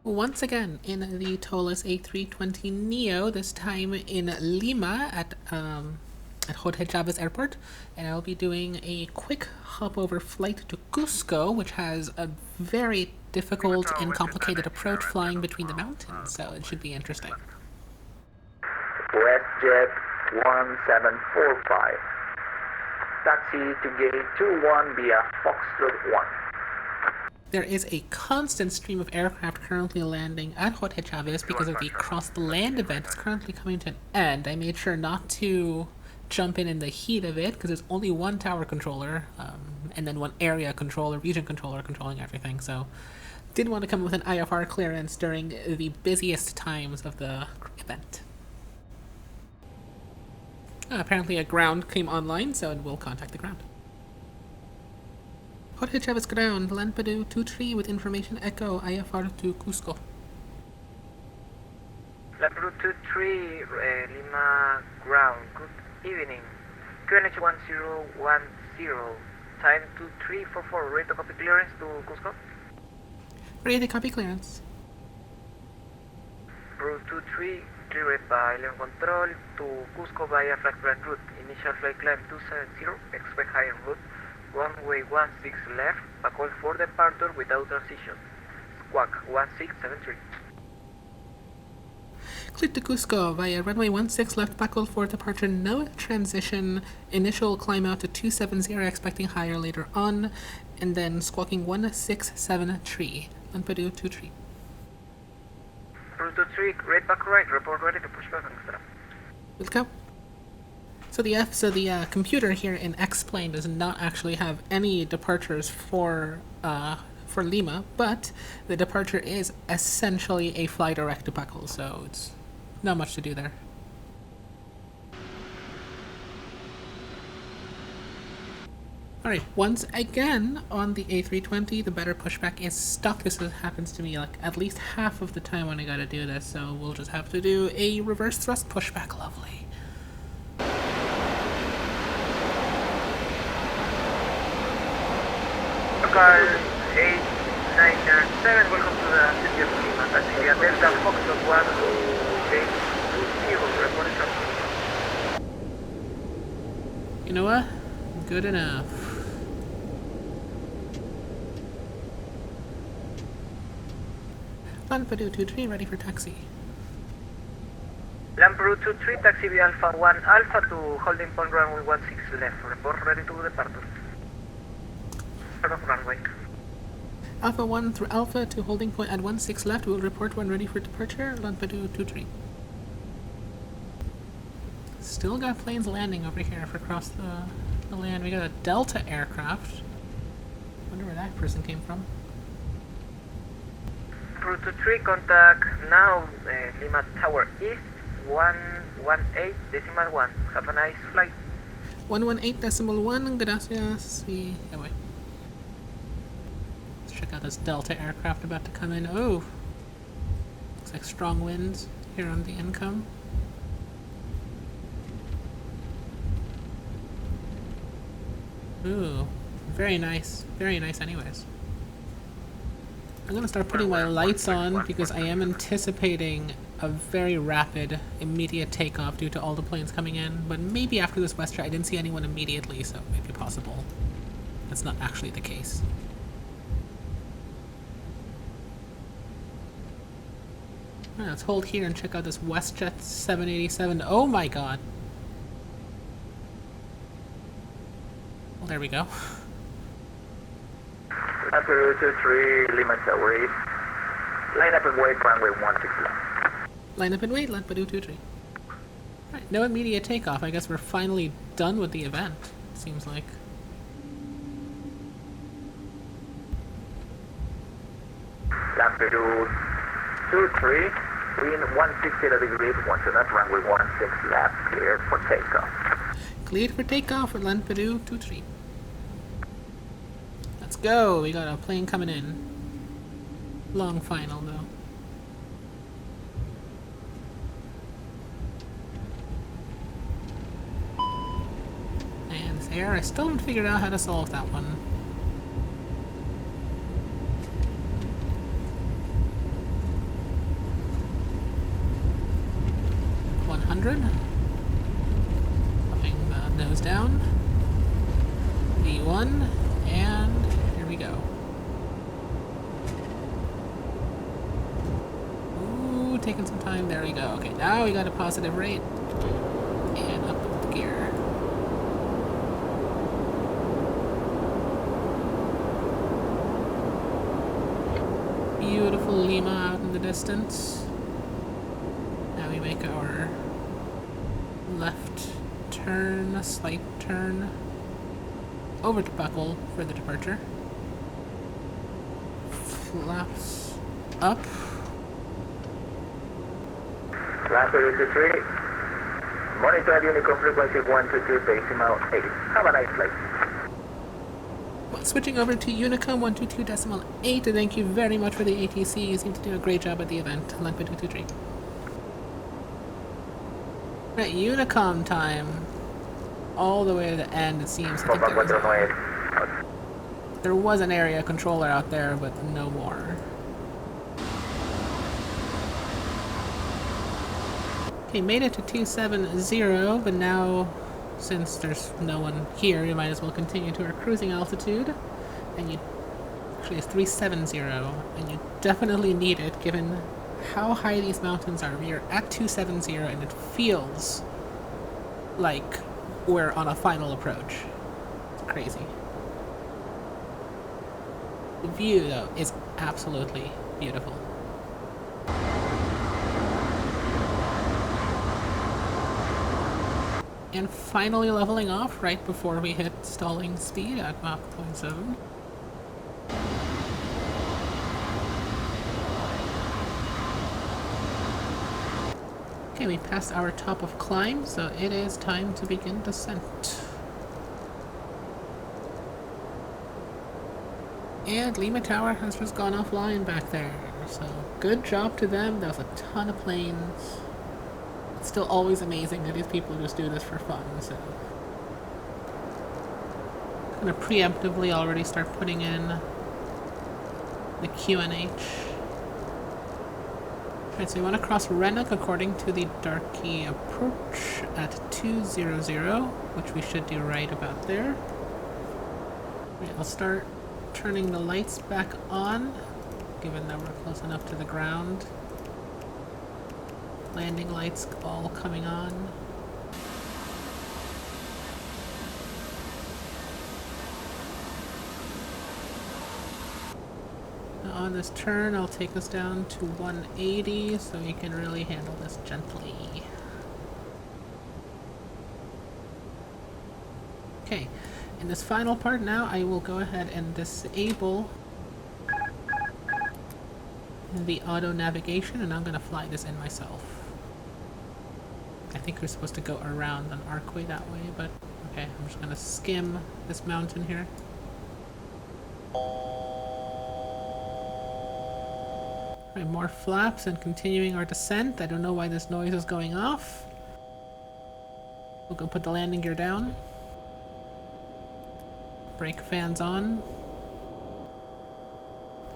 Once again in the ToLiss A320neo, this time in Lima at Jorge Chavez Airport, and I'll be doing a quick hop-over flight to Cusco, which has a very difficult and complicated approach flying between the mountains, so it should be interesting. WestJet 1745. Taxi to gate 21 via Foxtrot 1. There is a constant stream of aircraft currently landing at Jorge Chavez because of the Cross the Land event. It's currently coming to an end. I made sure not to jump in the heat of it because there's only one tower controller and then one area controller, region controller controlling everything. So didn't want to come with an IFR clearance during the busiest times of the event. Apparently a ground came online, so it will contact the ground. Jorge Chavez ground, land Peru 23 with information echo, IFR to Cusco. Land Peru 23, Lima ground, good evening. QNH 1010, time 2344, ready to copy clearance to Cusco? Ready to copy clearance. Peru 23, cleared by Leon Control to Cusco via flight plan route. Initial flight climb 270, expect higher route. Runway 16 left, call for departure without transition. Squawk 1673. Cleared to Cusco via runway 16 left, call for departure, no transition. Initial climb out to 270, expecting higher later on, and then squawking 1673. Land Peru 23. Peru 23, right back right, report ready to push back on extra. Let's go. So the computer here in X-Plane does not actually have any departures for Lima, but the departure is essentially a fly direct to Pacal, so it's not much to do there. Alright, once again on the A320, the better pushback is stuck. This happens to me like at least half of the time when I gotta do this, so we'll just have to do a reverse thrust pushback. Lovely. Car 897, welcome to the city of Lima. Taxi via Delta Foxtrot 1 to gate 20, report instructions. You know what? Good enough. Land Peru 23, ready for taxi. Land Peru 23, taxi via Alpha 1 Alpha to holding point runway 16 left. Report ready to departure. Turn off runway. Alpha 1 through Alpha to holding point at 16 left. We'll report when ready for departure. Land Peru 23. Still got planes landing over here for across the land. We got a Delta aircraft. Wonder where that person came from. Peru 23, contact now Lima Tower East 118.1. Have a nice flight. 118.1, gracias. Anyway. Let's check out this Delta aircraft about to come in. Oh! Looks like strong winds here on the income. Ooh. Very nice. Very nice anyways. I'm gonna start putting my lights on because I am anticipating a very rapid, immediate takeoff due to all the planes coming in, but maybe after this WestJet I didn't see anyone immediately, so it may be possible. That's not actually the case. Alright, let's hold here and check out this WestJet 787. Oh my god! Well, there we go. Land Peru 23, Lima Tower East. Line up and wait, runway 16 left. Line up and wait, Land Peru 23. Alright, no immediate takeoff. I guess we're finally done with the event, seems like. Land Peru 23, wind 160 degrees, once to that runway 16 left, cleared for takeoff. Cleared for takeoff for Land Peru 23. Let's go! We got a plane coming in. Long final though. And this air, I still haven't figured out how to solve that one. 200. Putting the nose down. V1, and here we go. Ooh, taking some time. There we go. Okay, now we got a positive rate. And up with the gear. Beautiful Lima out in the distance. Now we make our left turn, a slight turn over to buckle for the departure. Flaps up. Last 323. Monitor unicorn frequency 122.8. Have a nice flight. Switching over to Unicom 122.8, thank you very much for the ATC. You seem to do a great job at the event. Length 223. Right, Unicom time. All the way to the end, it seems. I think there was an area controller out there, but no more. Okay, made it to 270, but now, since there's no one here, we might as well continue to our cruising altitude. And you... Actually, it's 370, and you definitely need it, given how high these mountains are. We are at 270, and it feels like we're on a final approach. It's crazy. The view, though, is absolutely beautiful. And finally leveling off right before we hit stalling speed at Mach 0.7. Okay, we passed our top of climb, so it is time to begin descent. And Lima Tower has just gone offline back there, so good job to them. There was a ton of planes. It's still always amazing that these people just do this for fun, so... I'm gonna preemptively already start putting in the QNH. Right, so we want to cross Rennock according to the Darky approach at 200, which we should do right about there. Right, I'll start turning the lights back on, given that we're close enough to the ground. Landing lights all coming on. Now on this turn, I'll take us down to 180 so we can really handle this gently. Okay, in this final part now, I will go ahead and disable the auto navigation, and I'm going to fly this in myself. I think we're supposed to go around an archway that way, but okay, I'm just going to skim this mountain here. Right, more flaps and continuing our descent. I don't know why this noise is going off. We'll go put the landing gear down. Brake fans on.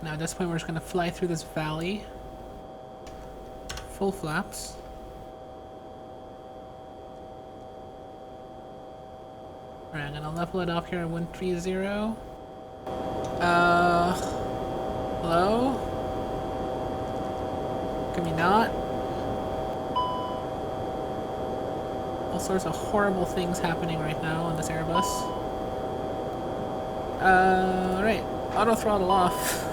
Now at this point we're just going to fly through this valley. Full flaps. Alright, I'm going to level it off here at 130. Hello? Can we not? All sorts of horrible things happening right now on this Airbus. Right. Auto throttle off.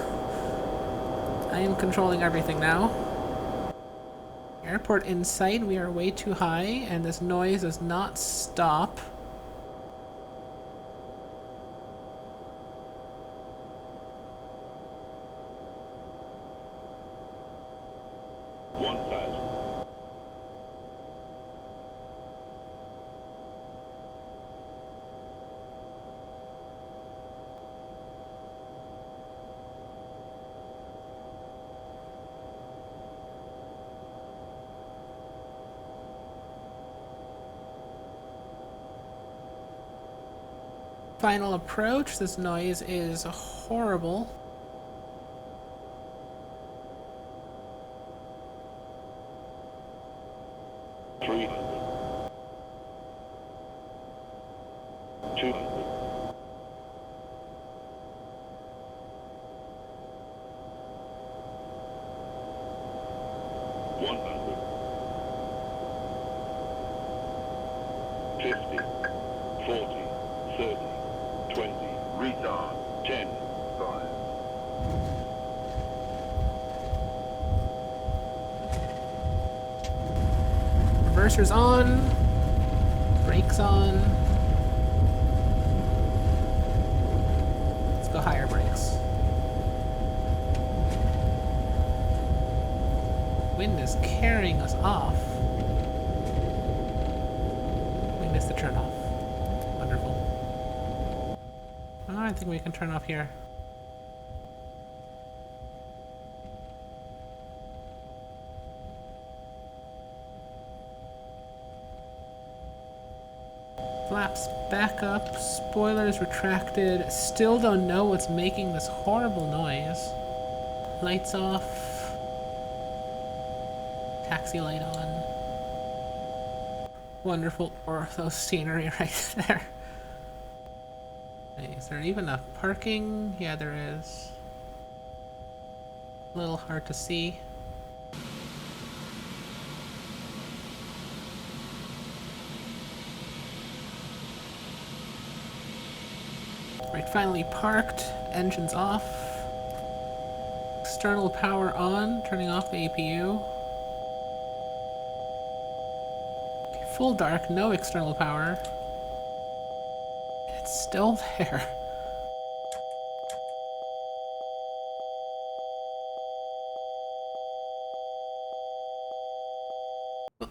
I am controlling everything now. Airport in sight. We are way too high, and this noise does not stop. Final approach. This noise is horrible. 300, 200, 100, 50, 40, 30, 20, retard, 10, 5. Reversers on. Brakes on. Let's go higher brakes. Wind is carrying us off. We missed the turn off. Wonderful. Oh, I think we can turn off here. Flaps back up, spoilers retracted, still don't know what's making this horrible noise. Lights off. Taxi light on. Wonderful ortho scenery right there. Hey, is there even a parking? Yeah, there is. A little hard to see. Right, finally parked, engines off, external power on, turning off the APU. Okay, full dark, no external power. It's still there.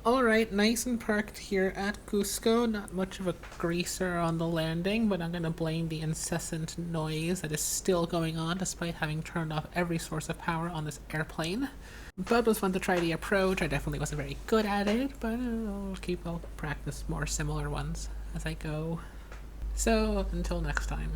Alright, nice and parked here at Cusco. Not much of a greaser on the landing, but I'm gonna blame the incessant noise that is still going on despite having turned off every source of power on this airplane. But it was fun to try the approach. I definitely wasn't very good at it, but I'll practice more similar ones as I go. So, until next time.